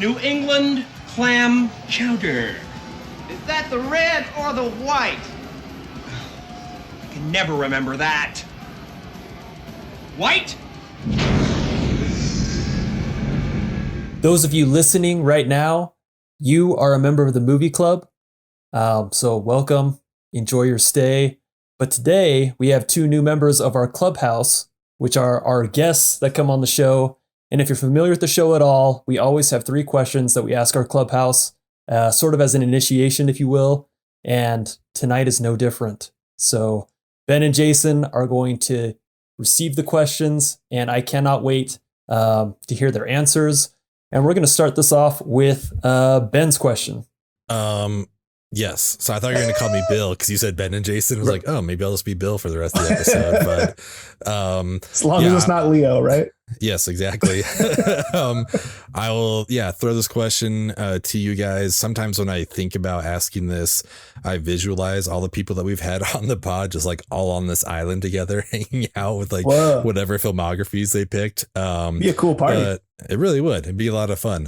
New England clam chowder. Is that the red or the white? I can never remember that. White? Those of you listening right now, you are a member of the movie club. So welcome, enjoy your stay. But today we have two new members of our Clubhouse, which are our guests that come on the show. And if you're familiar with the show at all, we always have 3 questions that we ask our Clubhouse, sort of as an initiation, if you will. And tonight is no different. So Ben and Jason are going to receive the questions, and I cannot wait to hear their answers. And we're going to start this off with Ben's question. Yes. So I thought you were going to call me Bill because you said Ben and Jason. I was like, oh, maybe I'll just be Bill for the rest of the episode. But as long as it's not Leo, right? Yes, exactly. I will, throw this question to you guys. Sometimes when I think about asking this, I visualize all the people that we've had on the pod, just like all on this island together, hanging out with like whatever filmographies they picked. Be a cool party. But it really would. It'd be a lot of fun.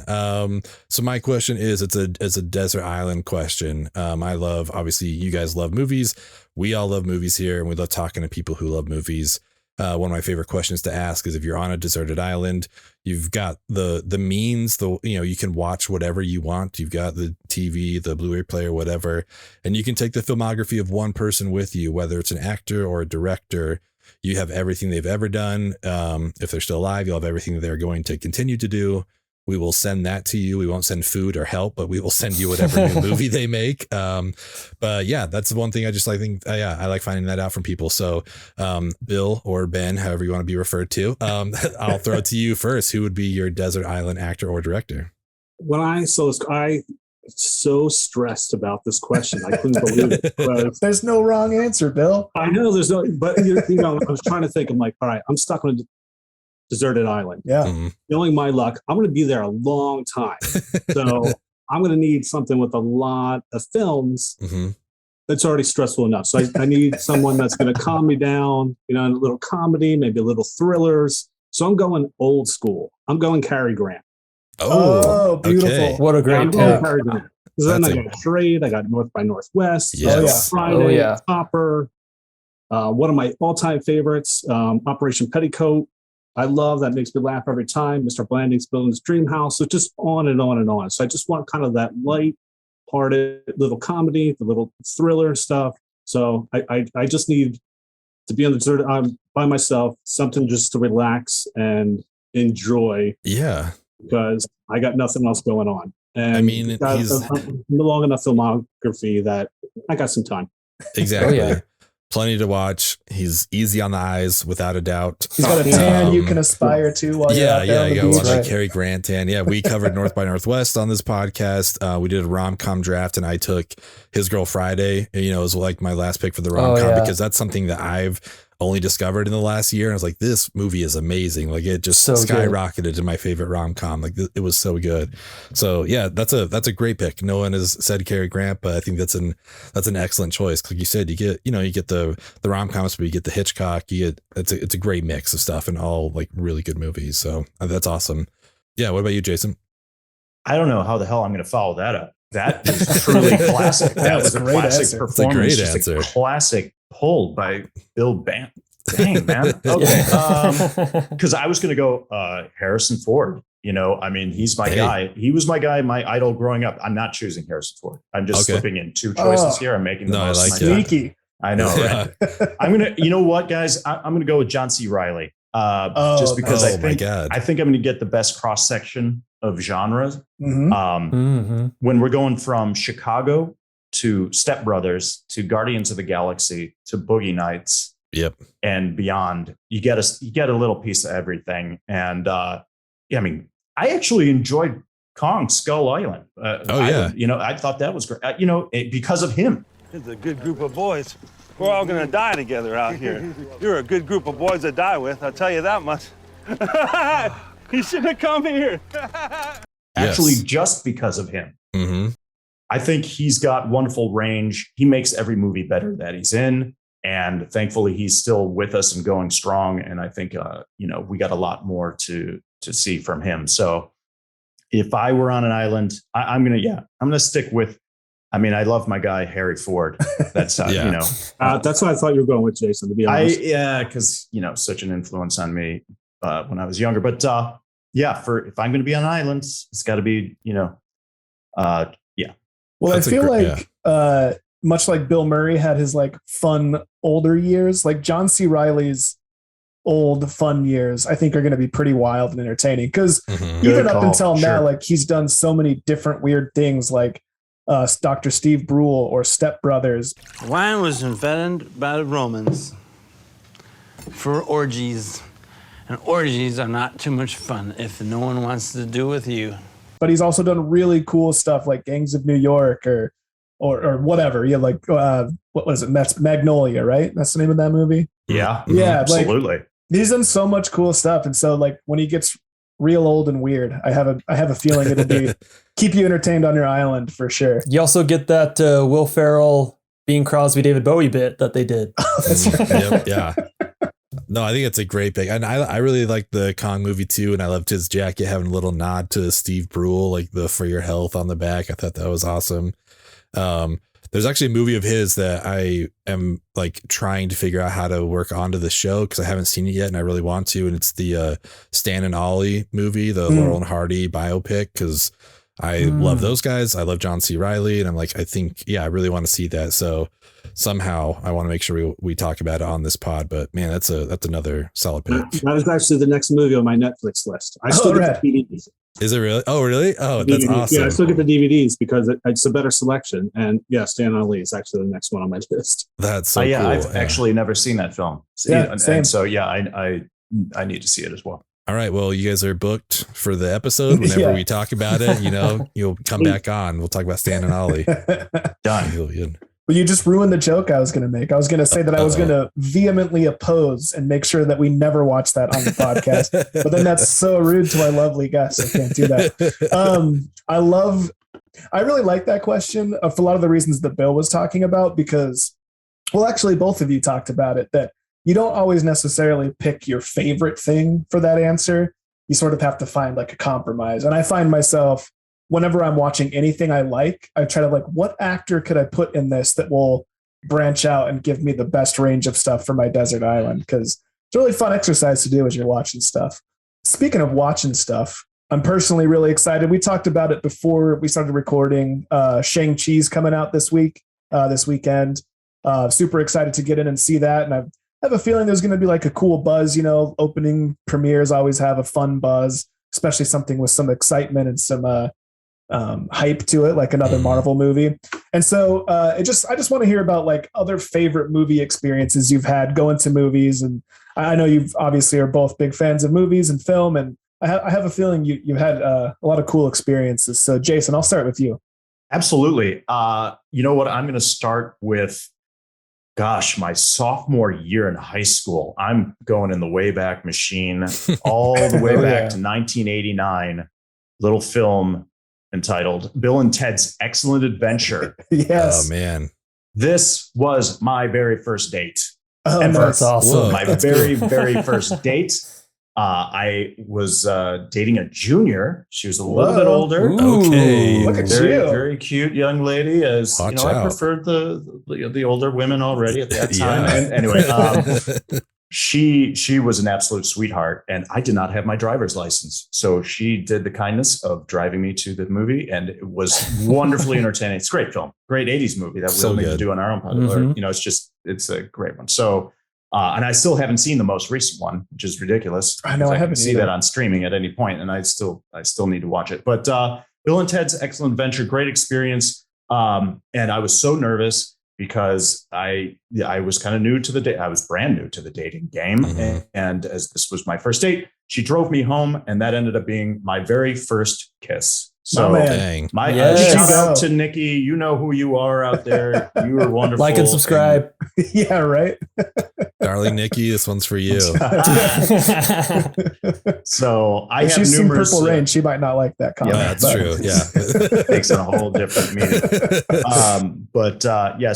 So my question is, it's a desert island question. I love, obviously you guys love movies. We all love movies here, and we love talking to people who love movies. One of my favorite questions to ask is, if you're on a deserted island, you've got the means, you can watch whatever you want. You've got the TV, the Blu-ray player, whatever, and you can take the filmography of one person with you, whether it's an actor or a director. You have everything they've ever done. If they're still alive, you'll have everything that they're going to continue to do. We will send that to you. We won't send food or help, but we will send you whatever new movie they make. But yeah, that's the one thing I like finding that out from people. So Bill or Ben, however you want to be referred to, I'll throw it to you first. Who would be your desert island actor or director? When I saw this, I so stressed about this question. I couldn't believe it. There's no wrong answer, Bill. I know there's no, but I was trying to think. I'm like, all right, I'm stuck on a deserted island. Yeah. Mm-hmm. Knowing my luck, I'm going to be there a long time. So I'm going to need something with a lot of films. Mm-hmm. That's already stressful enough. So I need someone that's going to calm me down, a little comedy, maybe a little thrillers. So I'm going old school. I'm going Cary Grant. Oh, beautiful. Okay. What a great pick. Because then I got Trade, I got North by Northwest, Yes. Friday, Topper. One of my all-time favorites, Operation Petticoat. I love that, makes me laugh every time. Mr. Blanding's building his dream house. So just on and on and on. So I just want kind of that light-hearted little comedy, the little thriller stuff. So I just need to be on the desert by myself, something just to relax and enjoy. Yeah. Because I got nothing else going on. And I mean, he's long enough filmography that I got some time. Exactly. Oh, yeah. Plenty to watch. He's easy on the eyes, without a doubt. He's got a tan you can aspire to while you're out there on the you beach. got a Cary Grant tan. Yeah, we covered North by Northwest on this podcast. We did a rom-com draft, and I took His Girl Friday. It was like my last pick for the rom-com because that's something that I've only discovered in the last year. And I was like, this movie is amazing. Like, it just skyrocketed to my favorite rom-com. Like, it was so good. So yeah, that's a great pick. No one has said Cary Grant, but I think that's an excellent choice. Like you said, you get the rom-coms, but you get the Hitchcock, it's a great mix of stuff, and all like really good movies. So that's awesome. Yeah. What about you, Jason? I don't know how the hell I'm going to follow that up. That is truly classic. That was a classic performance. It's a great answer. A classic pulled by Bill Bant. Dang, man. Okay. Because I was going to go Harrison Ford. He's my guy. He was my guy, my idol growing up. I'm not choosing Harrison Ford. I'm just slipping in 2 choices here. I'm making the most of my sneaky. I know, right? I'm going to, you know what, guys? I'm going to go with John C. Reilly. Just because I think I'm going to get the best cross section of genres. Mm-hmm. When we're going from Chicago to Step Brothers to Guardians of the Galaxy to Boogie Nights, and beyond, you get a little piece of everything. And I actually enjoyed Kong Skull Island. I thought that was great. Because of him. It's a good group of boys. We're all gonna die together out here. You're a good group of boys to die with, I'll tell you that much. You shouldn't have come here. Actually, just because of him. Mm-hmm. I think he's got wonderful range. He makes every movie better that he's in. And thankfully, he's still with us and going strong. And I think, we got a lot more to see from him. So, if I were on an island, I'm gonna stick with. I mean, I love my guy Harry Ford. That's that's what I thought you were going with, Jason. To be honest, because such an influence on me when I was younger. But if I'm going to be on an island, it's got to be Well, I feel like much like Bill Murray had his like fun older years, like John C. Reilly's old fun years, I think are going to be pretty wild and entertaining because even up until now, like he's done so many different weird things, like Dr. Steve Brule or Step Brothers. Wine was invented by the Romans for orgies, and orgies are not too much fun if no one wants to do with you. But he's also done really cool stuff like Gangs of New York or whatever. Yeah, like what was it? That's Magnolia, right? That's the name of that movie. Yeah, absolutely. Like, he's done so much cool stuff, and so like when he gets real old and weird, I have a feeling it'll be keep you entertained on your island for sure. You also get that Will Ferrell, Bing Crosby, David Bowie bit that they did. That's right. Yeah. No, I think it's a great pick. And I really like the Kong movie too. And I loved his jacket having a little nod to Steve Brule, like the For Your Health on the back. I thought that was awesome. There's actually a movie of his that I am like trying to figure out how to work onto the show because I haven't seen it yet and I really want to. And it's the Stan and Ollie movie, the Laurel and Hardy biopic, because I love those guys. I love John C. Reilly. And I'm like, I really want to see that. So somehow I want to make sure we talk about it on this pod. But man, that's another solid pick. That is actually the next movie on my Netflix list. I still get the DVDs. Is it really? Oh, really? Oh, that's awesome. Yeah, I still get the DVDs because it's a better selection. And Stan Ali is actually the next one on my list. That's so cool. I've actually never seen that film. Same. And so I need to see it as well. All right. Well, you guys are booked for the episode. Whenever we talk about it, you'll come back on. We'll talk about Stan and Ollie. Done. Well, you just ruined the joke I was going to make. I was going to say that I was going to vehemently oppose and make sure that we never watch that on the podcast. But then that's so rude to our lovely guests. I can't do that. I really like that question for a lot of the reasons that Bill was talking about, because, well, actually, both of you talked about it, that you don't always necessarily pick your favorite thing for that answer. You sort of have to find like a compromise. And I find myself, whenever I'm watching anything I like, I try to like, what actor could I put in this that will branch out and give me the best range of stuff for my desert island? Because it's a really fun exercise to do as you're watching stuff. Speaking of watching stuff, I'm personally really excited. We talked about it before we started recording. Shang-Chi's coming out this weekend. Super excited to get in and see that. And I have a feeling there's going to be like a cool buzz. Opening premieres always have a fun buzz, especially something with some excitement and some hype to it, like another Marvel movie. And so I just want to hear about like other favorite movie experiences you've had going to movies. And I know you obviously are both big fans of movies and film, and I have a feeling you had a lot of cool experiences. So Jason, I'll start with you. Absolutely. You know what? I'm going to start with, my sophomore year in high school. I'm going in the Wayback Machine all the way back to 1989. Little film entitled Bill and Ted's Excellent Adventure. Yes. Oh, man. This was my very first date. Oh, ever. that's awesome. My very first date. I was dating a junior. She was a little bit older. Okay. Look at very, you. very cute young lady. As Watch I out. preferred the older women already at that time. And anyway, she was an absolute sweetheart, and I did not have my driver's license. So she did the kindness of driving me to the movie, and it was wonderfully entertaining. It's a great film, great 80s movie that we'll need to do on our own podcast. It's a great one. So, and I still haven't seen the most recent one, which is ridiculous. I know I haven't seen that on streaming at any point, and I still need to watch it. But Bill and Ted's Excellent Adventure, great experience. And I was so nervous because I was kind of new to the date. I was brand new to the dating game. And as this was my first date, she drove me home, and that ended up being my very first kiss. So shout out to Nikki. You know who you are out there. You were wonderful. Like and subscribe. Yeah, right. Darling Nikki, this one's for you. So if she's seen Purple Rain, she might not like that comment. Yeah, that's true. Yeah. Takes a whole different meaning.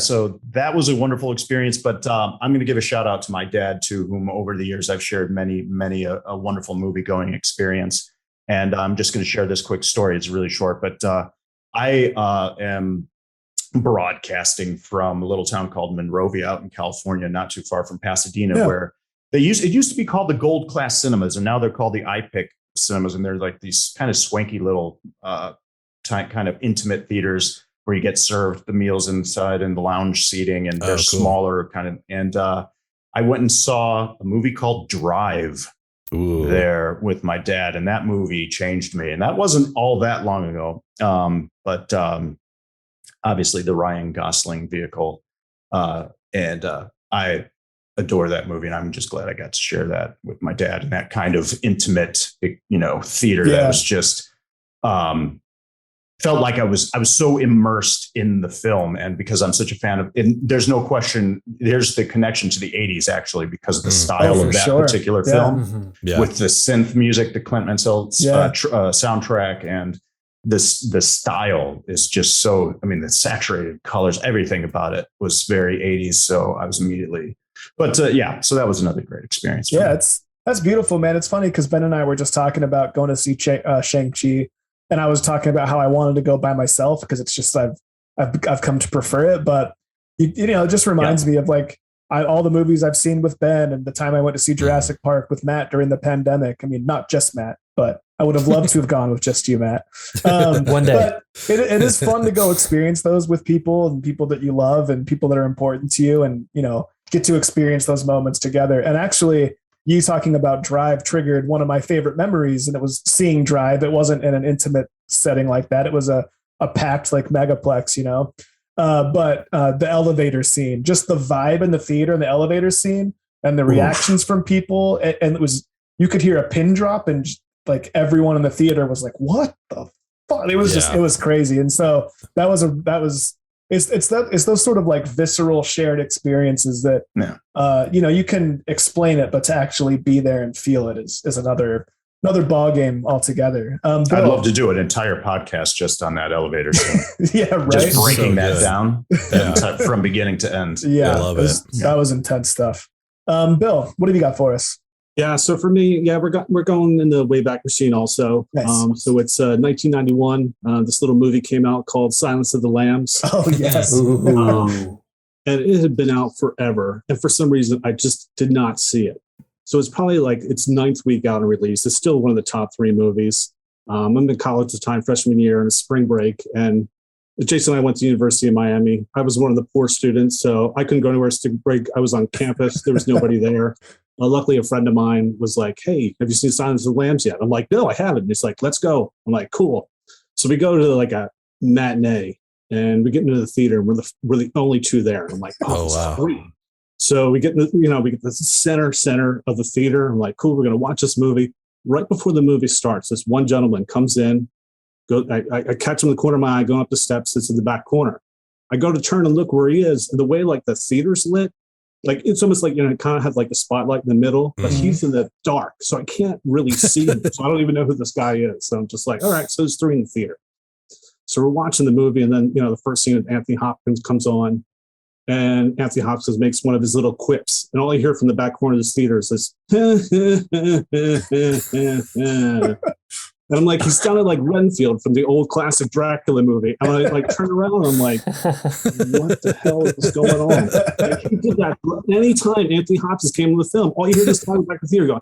So that was a wonderful experience. But I'm going to give a shout out to my dad, to whom over the years I've shared many a wonderful movie going experience. And I'm just going to share this quick story. It's really short, but I am broadcasting from a little town called Monrovia out in California, not too far from Pasadena, where it used to be called the Gold Class Cinemas, and now they're called the iPic Cinemas, and they're like these kind of swanky little kind of intimate theaters where you get served the meals inside and the lounge seating, and they're smaller kind of. And I went and saw a movie called Drive there with my dad, and that movie changed me. And that wasn't all that long ago, but obviously the Ryan Gosling vehicle, and I adore that movie, and I'm just glad I got to share that with my dad, and that kind of intimate, theater that was just felt like I was so immersed in the film. And because I'm such a fan of, and there's no question, there's the connection to the 80s actually, because of the style of that particular film with the synth music, the Clint Mansell soundtrack, and the style is just so, the saturated colors, everything about it was very 80s. So I was immediately, so that was another great experience. Yeah, that's beautiful, man. It's funny because Ben and I were just talking about going to see Shang-Chi, and I was talking about how I wanted to go by myself because it's just I've come to prefer it. But it just reminds me of like all the movies I've seen with Ben, and the time I went to see Jurassic Park with Matt during the pandemic. Not just Matt, but I would have loved to have gone with just you, Matt. One day. But it is fun to go experience those with people and people that you love and people that are important to you, and get to experience those moments together. And actually, you talking about Drive triggered one of my favorite memories, and it was seeing Drive. It wasn't in an intimate setting like that. It was a packed like megaplex, but the elevator scene, just the vibe in the theater and the elevator scene and the reactions from people. And it was, you could hear a pin drop, and like everyone in the theater was like, what the fuck? It was it was crazy. And so it's those sort of like visceral shared experiences that, you can explain it, but to actually be there and feel it is another ball game altogether. Bill, I'd love to do an entire podcast just on that elevator scene. Yeah, right. Just breaking that down from beginning to end. Yeah, I love it. That was intense stuff. Bill, what have you got for us? Yeah, so for me, we're going in the Wayback Machine also. Nice. So it's 1991. This little movie came out called Silence of the Lambs. Oh, yes. And it had been out forever. And for some reason, I just did not see it. So it's probably like its 9th week out of release. It's still one of the top 3 movies. I'm in college at the time, freshman year, and spring break. And Jason and I went to the University of Miami. I was one of the poor students, so I couldn't go anywhere to break. I was on campus. There was nobody there. Luckily, a friend of mine was like, hey, have you seen Silence of the Lambs yet? I'm like, no, I haven't. And he's like, let's go. I'm like, cool. So we go to like a matinee, and we get into the theater, and we're the only 2 there. And I'm like, wow. Free. So we get the center of the theater. I'm like, cool, we're going to watch this movie. Right before the movie starts, this one gentleman comes in. I catch him in the corner of my eye, going up the steps. It's in the back corner. I go to turn and look where he is. And the way like the theater's lit, like it's almost like, it kind of had like the spotlight in the middle, but he's in the dark. So I can't really see him. So I don't even know who this guy is. So I'm just like, all right, so there's 3 in the theater. So we're watching the movie, and then, the first scene of Anthony Hopkins comes on, and Anthony Hopkins makes one of his little quips. And all I hear from the back corner of this theater is this, and I'm like, he sounded like Renfield from the old classic Dracula movie. And I like turn around, and I'm like, what the hell is going on? Like, he did that anytime Anthony Hopkins came in the film. All you hear this guy back in the theater going,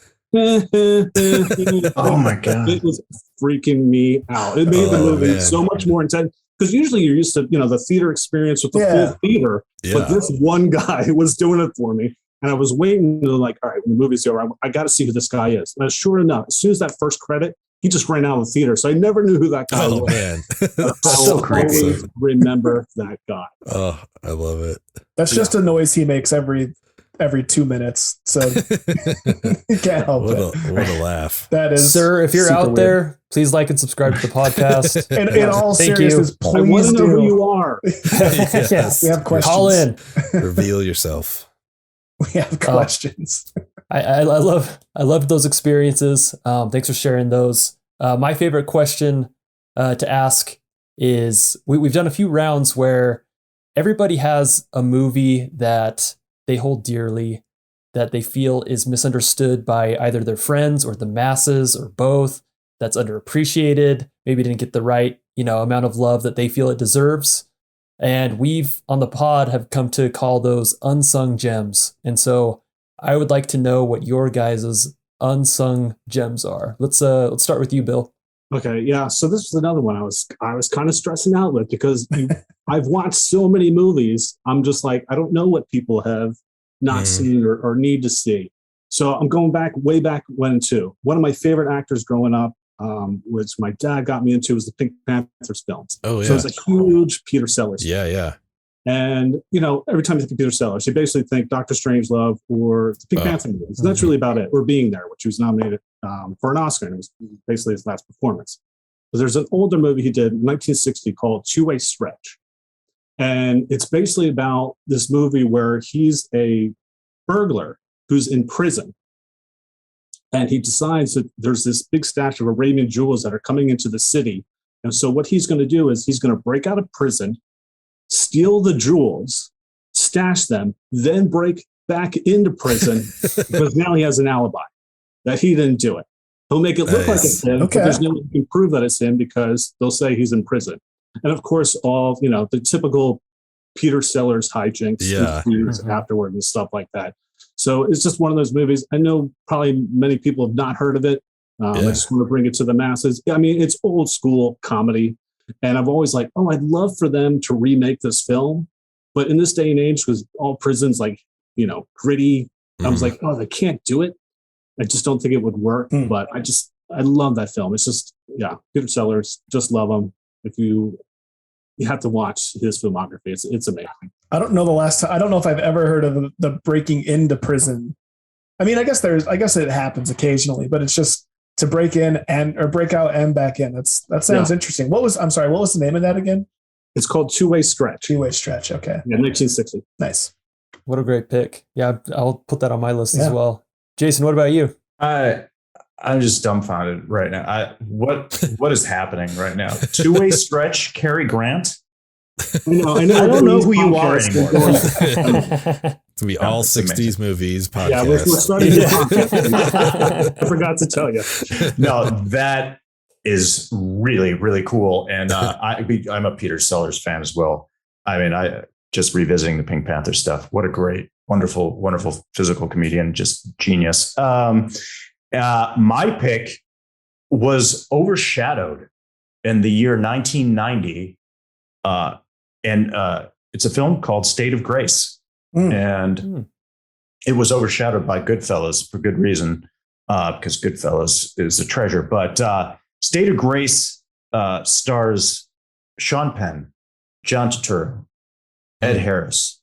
oh my God. It was freaking me out. It made the movie so much more intense. Because usually you're used to, the theater experience with the full theater. But this one guy was doing it for me. And I was waiting to like, all right, when the movie's over, I got to see who this guy is. And sure enough, as soon as that first credit, he just ran out of the theater. So I never knew who that guy was. Oh, man. So creepy. Remember that guy. Oh, I love it. That's just a noise he makes every 2 minutes. So you can't help it. What a laugh. That is, sir, if you're out weird. there, please like and subscribe to the podcast. And in all seriousness, I want please to know do. who you are. Yes. We have questions. Call in. Reveal yourself. We have questions. I love those experiences. Thanks for sharing those. My favorite question to ask is we've done a few rounds where everybody has a movie that they hold dearly, that they feel is misunderstood by either their friends or the masses or both. that's underappreciated, maybe didn't get the right, amount of love that they feel it deserves. And we've on the pod have come to call those unsung gems. And so I would like to know what your guys' unsung gems are. Let's start with you, Bill. Okay, yeah. So this was another one I was kind of stressing out with because I've watched so many movies. I'm just like, I don't know what people have not seen or need to see. So I'm going way back when too. One of my favorite actors growing up, which my dad got me into, was the Pink Panthers films. Oh yeah. So it's a huge Peter Sellers. Yeah. And, every time you think of Peter Sellers, you basically think Dr. Strangelove or the Pink Panther movies. And that's really about it. Or Being There, which he was nominated for an Oscar. And it was basically his last performance. But there's an older movie he did in 1960 called Two-Way Stretch. And it's basically about this movie where he's a burglar who's in prison. And he decides that there's this big stash of Arabian jewels that are coming into the city. And so what he's going to do is he's going to break out of prison, steal the jewels, stash them, then break back into prison because now he has an alibi that he didn't do it. He'll make it look like it's him, but there's no way he can prove that it's him because they'll say he's in prison. And of course, all, the typical Peter Sellers hijinks afterward and stuff like that. So it's just one of those movies. I know probably many people have not heard of it. I just want to bring it to the masses. I mean, it's old school comedy. And I've always I'd love for them to remake this film. But in this day and age, because all prisons gritty, I was like, oh, they can't do it. I just don't think it would work. But I love that film. It's just, Peter Sellers, just love him. If you have to watch his filmography. It's amazing. I don't know the last time. I don't know if I've ever heard of the breaking into prison. I mean, I guess it happens occasionally, but it's just to break in or break out and back in. That sounds interesting. What was the name of that again? It's called Two-Way Stretch. Two-Way Stretch. Okay. Yeah, 1960. Nice. What a great pick. Yeah, I'll put that on my list as well. Jason, what about you? I'm just dumbfounded right now. What is happening right now? Two-Way Stretch, Cary Grant. I know. I don't know who you are anymore. It's gonna be all 60s movies podcast. Yeah, we're starting the podcast. I forgot to tell you. No, that is really, really cool. And I'm a Peter Sellers fan as well. I mean, I just revisiting the Pink Panther stuff. What a great, wonderful, wonderful physical comedian, just genius. My pick was overshadowed in the year 1990. And it's a film called State of Grace. And it was overshadowed by Goodfellas for good reason, because Goodfellas is a treasure. But State of Grace stars Sean Penn, John Turturro, Ed Harris,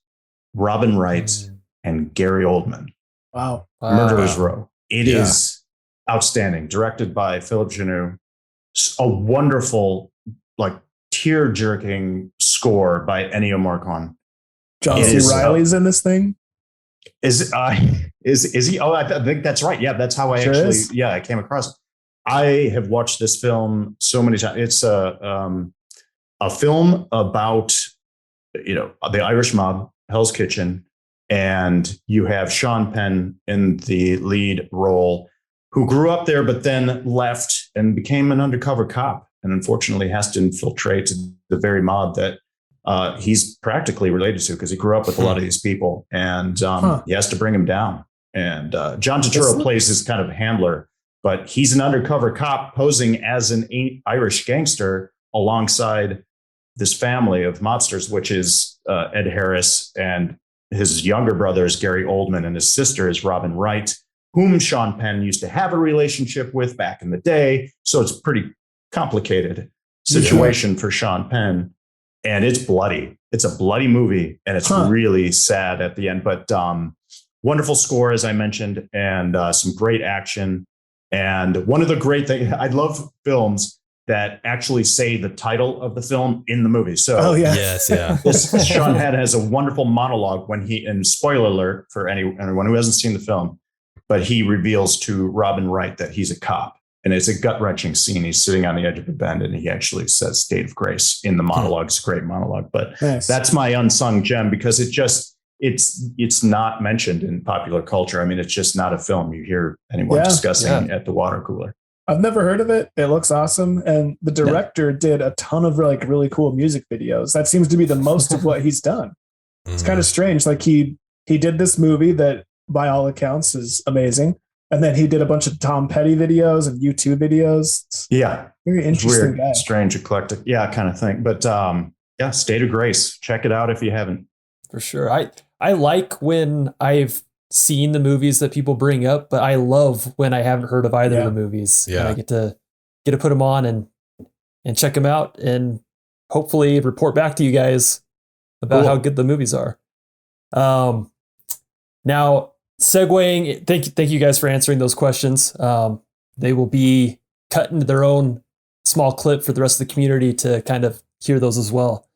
Robin Wright, and Gary Oldman. Wow. Murderers Row. It is outstanding. Directed by Philip Genoux. A wonderful, tear-jerking score by Ennio Morricone. John C. Reilly's in this thing. Is he? Oh, I think that's right. Yeah, that's how I I came across it. I have watched this film so many times. It's a film about the Irish mob, Hell's Kitchen, and you have Sean Penn in the lead role, who grew up there but then left and became an undercover cop, and unfortunately has to infiltrate the very mob that he's practically related to, because he grew up with a lot of these people, and he has to bring him down. And John Turturro plays his kind of handler, but he's an undercover cop posing as an Irish gangster alongside this family of mobsters, which is Ed Harris and his younger brother is Gary Oldman, and his sister is Robin Wright, whom Sean Penn used to have a relationship with back in the day. So it's a pretty complicated situation for Sean Penn. And it's bloody. It's a bloody movie, and it's really sad at the end. But wonderful score, as I mentioned, and some great action. And one of the great things, I love films that actually say the title of the film in the movie. So Sean Penn has a wonderful monologue when and spoiler alert for anyone who hasn't seen the film, but he reveals to Robin Wright that he's a cop. And it's a gut-wrenching scene. He's sitting on the edge of a bend, and he actually says "State of Grace" in the monologue. It's a great monologue, but that's my unsung gem, because it's not mentioned in popular culture. I mean, it's just not a film you hear anyone discussing at the water cooler. I've never heard of it. It looks awesome. And the director did a ton of like really cool music videos. That seems to be the most of what he's done. It's kind of strange. Like he did this movie that by all accounts is amazing. And then he did a bunch of Tom Petty videos and YouTube videos. It's very interesting weird, guy. strange, eclectic, kind of thing. But State of Grace. Check it out if you haven't. For sure. I like when I've seen the movies that people bring up, but I love when I haven't heard of either of the movies. Yeah. And I get to put them on and check them out and hopefully report back to you guys about how good the movies are. Now, segueing, thank you guys for answering those questions. They will be cut into their own small clip for the rest of the community to kind of hear those as well.